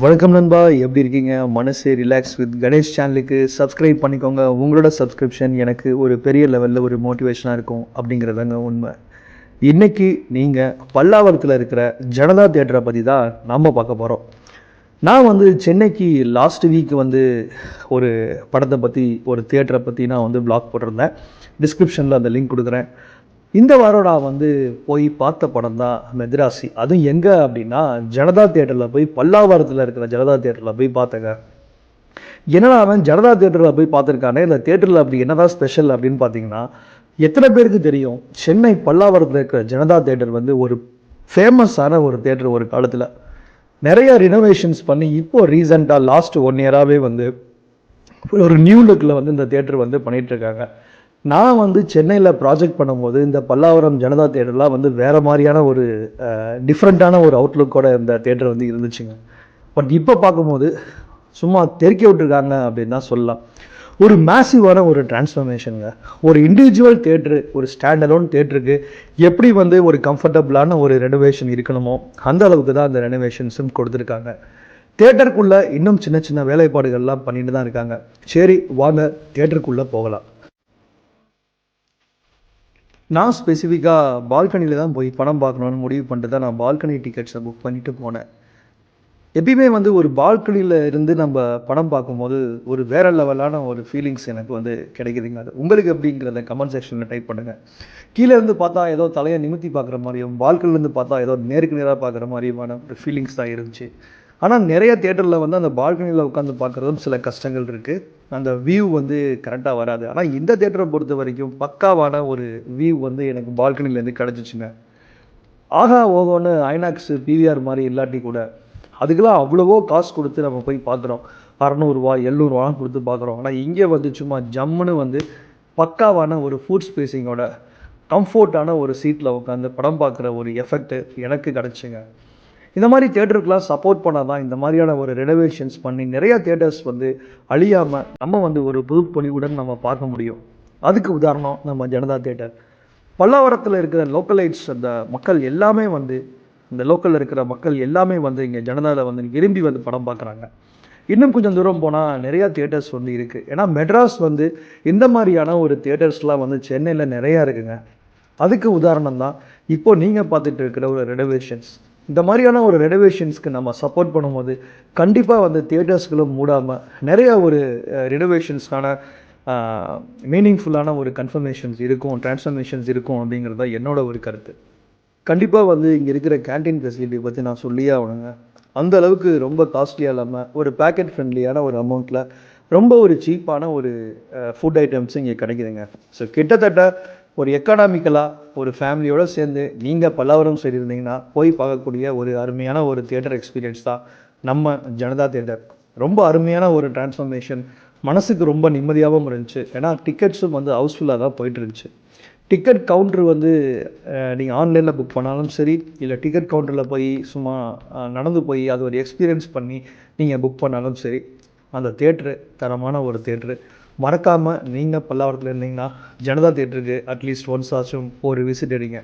வணக்கம் நண்பா, எப்படி இருக்கீங்க? மனசு ரிலாக்ஸ் வித் கணேஷ் சேனலுக்கு சப்ஸ்கிரைப் பண்ணிக்கோங்க. உங்களோட சப்ஸ்கிரிப்ஷன் எனக்கு ஒரு பெரிய லெவலில் ஒரு மோட்டிவேஷனாக இருக்கும் அப்படிங்கிறதாங்க உண்மை. இன்னைக்கு நீங்கள் பல்லாவரத்தில் இருக்கிற ஜனதா தியேட்டரை பற்றி தான் நாம் பார்க்க போகிறோம். நான் சென்னைக்கு லாஸ்ட் வீக் ஒரு படத்தை பற்றி, ஒரு தியேட்டரை பற்றி நான் ப்ளாக் போட்டிருந்தேன். டிஸ்கிரிப்ஷனில் அந்த லிங்க் கொடுக்குறேன். இந்த வாரம் நான் போய் பார்த்த படம் தான் மெத்ராசி. அதுவும் எங்கே அப்படின்னா, ஜனதா தியேட்டரில் போய் பல்லாவரத்தில் இருக்கிற ஜனதா தியேட்டரில் போய் பார்த்தேங்க. என்னடா அவன் ஜனதா தியேட்டரில் போய் பார்த்துருக்கானே, இந்த தியேட்டரில் அப்படி என்னதான் ஸ்பெஷல் அப்படின்னு பார்த்தீங்கன்னா, எத்தனை பேருக்கு தெரியும் சென்னை பல்லாவரத்தில் இருக்கிற ஜனதா தியேட்டர் ஒரு ஃபேமஸான ஒரு தியேட்டர். ஒரு காலத்தில் நிறைய ரினோவேஷன்ஸ் பண்ணி இப்போ ரீசெண்டாக லாஸ்ட் 1 இயராகவே ஒரு நியூ லுக்கில் இந்த தியேட்டர் பண்ணிகிட்ருக்காங்க. நான் சென்னையில் ப்ராஜெக்ட் பண்ணும்போது இந்த பல்லாவரம் ஜனதா தியேட்டர்லாம் வேறு மாதிரியான ஒரு டிஃப்ரெண்ட்டான ஒரு அவுட்லுக்கோட இந்த தியேட்டர் இருந்துச்சுங்க. பட் இப்போ பார்க்கும்போது சும்மா தெறிக்க விட்டுருக்காங்க அப்படின்னு தான் சொல்லலாம். ஒரு மேசிவான ஒரு டிரான்ஸ்ஃபர்மேஷனுங்க. ஒரு இண்டிவிஜுவல் தியேட்ரு, ஒரு ஸ்டாண்ட் அலோன் தியேட்டருக்கு எப்படி ஒரு கம்ஃபர்டபுளான ஒரு ரெனோவேஷன் இருக்கணுமோ அந்த அளவுக்கு தான் அந்த ரெனோவேஷன்ஸும் கொடுத்துருக்காங்க. தியேட்டருக்குள்ளே இன்னும் சின்ன சின்ன வேலைப்பாடுகள்லாம் பண்ணிட்டு தான் இருக்காங்க. சரி, வாங்க தியேட்டருக்குள்ளே போகலாம். நான் ஸ்பெசிஃபிக்காக பால்கனியில் தான் போய் படம் பார்க்கணுன்னு முடிவு பண்ணிட்டு தான் நான் பால்கனி டிக்கெட்ஸை புக் பண்ணிவிட்டு போனேன். எப்பயுமே ஒரு பால்கனியில் இருந்து நம்ம படம் பார்க்கும்போது ஒரு வேறு லெவலான ஒரு ஃபீலிங்ஸ் எனக்கு கிடைக்குதுங்க. அது உங்களுக்கு எப்படிங்கிறத கமெண்ட் செக்ஷனில் டைப் பண்ணுங்கள். கீழே இருந்து பார்த்தா ஏதோ தலையை நிமித்தி பார்க்குற மாதிரியும், பால்கனிலேருந்து பார்த்தா ஏதோ நேருக்கு நேராக பார்க்குற மாதிரியுமான ஒரு ஃபீலிங்ஸ் தான் இருந்துச்சு. ஆனால் நிறைய தியேட்டரில் அந்த பால்கனியில் உட்காந்து பார்க்குறதும் சில கஷ்டங்கள் இருக்குது. அந்த வியூ கரெக்டாக வராது. ஆனால் இந்த தியேட்டரை பொறுத்த வரைக்கும் பக்காவான ஒரு வியூ எனக்கு பால்கனிலேருந்து கிடச்சிச்சுங்க. ஆகா ஓகோன்னு ஐநாக்ஸு பிவிஆர் மாதிரி இல்லாட்டி கூட அதுக்கெல்லாம் அவ்வளவோ காசு கொடுத்து நம்ம போய் பார்க்குறோம். 600 700 கொடுத்து பார்க்குறோம். ஆனால் இங்கே சும்மா ஜம்முன்னு பக்காவான ஒரு ஃபுட் ஸ்பேஸிங்கோட கம்ஃபோர்ட்டான ஒரு சீட்டில் உட்காந்து படம் பார்க்குற ஒரு எஃபெக்ட்டு எனக்கு கிடச்சிங்க. இந்த மாதிரி தியேட்டருக்கெலாம் சப்போர்ட் பண்ணால் தான் இந்த மாதிரியான ஒரு ரெனோவேஷன்ஸ் பண்ணி நிறையா தியேட்டர்ஸ் அழியாமல் நம்ம ஒரு புதுப்பொலிவுடன் நம்ம பார்க்க முடியும். அதுக்கு உதாரணம் நம்ம ஜனதா தியேட்டர். பல்லாவரத்தில் இருக்கிற லோக்கலைட்ஸ் அந்த மக்கள் எல்லாமே இந்த லோக்கலில் இருக்கிற மக்கள் எல்லாமே இங்கே ஜனதாவில் விரும்பி படம் பார்க்குறாங்க. இன்னும் கொஞ்சம் தூரம் போனால் நிறையா தியேட்டர்ஸ் இருக்குது. ஏன்னா மெட்ராஸ் இந்த மாதிரியான ஒரு தியேட்டர்ஸ்லாம் சென்னையில் நிறையா இருக்குங்க. அதுக்கு உதாரணம் தான் இப்போது நீங்கள் பார்த்துட்டு இருக்கிற ஒரு ரெனோவேஷன்ஸ். இந்த மாதிரியான ஒரு ரெனோவேஷன்ஸ்க்கு நம்ம சப்போர்ட் பண்ணும்போது கண்டிப்பாக தியேட்டர்ஸ்களும் மூடாமல் நிறையா ஒரு ரெனோவேஷன்ஸ்க்கான மீனிங்ஃபுல்லான ஒரு கன்ஃபர்மேஷன்ஸ் இருக்கும், டிரான்ஸ்ஃபர்மேஷன்ஸ் இருக்கும் அப்படிங்கிறது தான் என்னோட ஒரு கருத்து. கண்டிப்பாக இங்கே இருக்கிற கேன்டீன் ஃபெசிலிட்டி பற்றி நான் சொல்லியே ஆகணுங்க. அந்த அளவுக்கு ரொம்ப காஸ்ட்லியாக இல்லாமல் ஒரு பேக்கெட் ஃப்ரெண்ட்லியான ஒரு அமௌண்ட்டில் ரொம்ப ஒரு சீப்பான ஒரு ஃபுட் ஐட்டம்ஸ் இங்கே கிடைக்குதுங்க. ஸோ கிட்டத்தட்ட ஒரு எக்கனாமிக்கலாக ஒரு ஃபேமிலியோடு சேர்ந்து நீங்கள் பல்லாவரம் சைடு இருந்தீங்கன்னா போய் பார்க்கக்கூடிய ஒரு அருமையான ஒரு தியேட்டர் எக்ஸ்பீரியன்ஸ் தான் நம்ம ஜனதா தியேட்டர். ரொம்ப அருமையான ஒரு டிரான்ஸ்ஃபர்மேஷன், மனசுக்கு ரொம்ப நிம்மதியாகவும் இருந்துச்சு. ஏன்னா டிக்கெட்ஸும் ஹவுஸ்ஃபுல்லாக தான் போயிட்டு இருந்துச்சு. டிக்கெட் கவுண்ட்ரு நீங்கள் ஆன்லைனில் புக் பண்ணாலும் சரி, இல்லை டிக்கெட் கவுண்டரில் போய் சும்மா நடந்து போய் அது ஒரு எக்ஸ்பீரியன்ஸ் பண்ணி நீங்கள் புக் பண்ணாலும் சரி, அந்த தியேட்ரு தரமான ஒரு தியேட்ரு. மறக்காமல் நீங்கள் பல்லாவரத்தில் இருந்தீங்கன்னா ஜனதா தியேட்டருக்கு அட்லீஸ்ட் ஒன்ஸ் ஆச்சும் ஒரு விசிட் அடிங்க.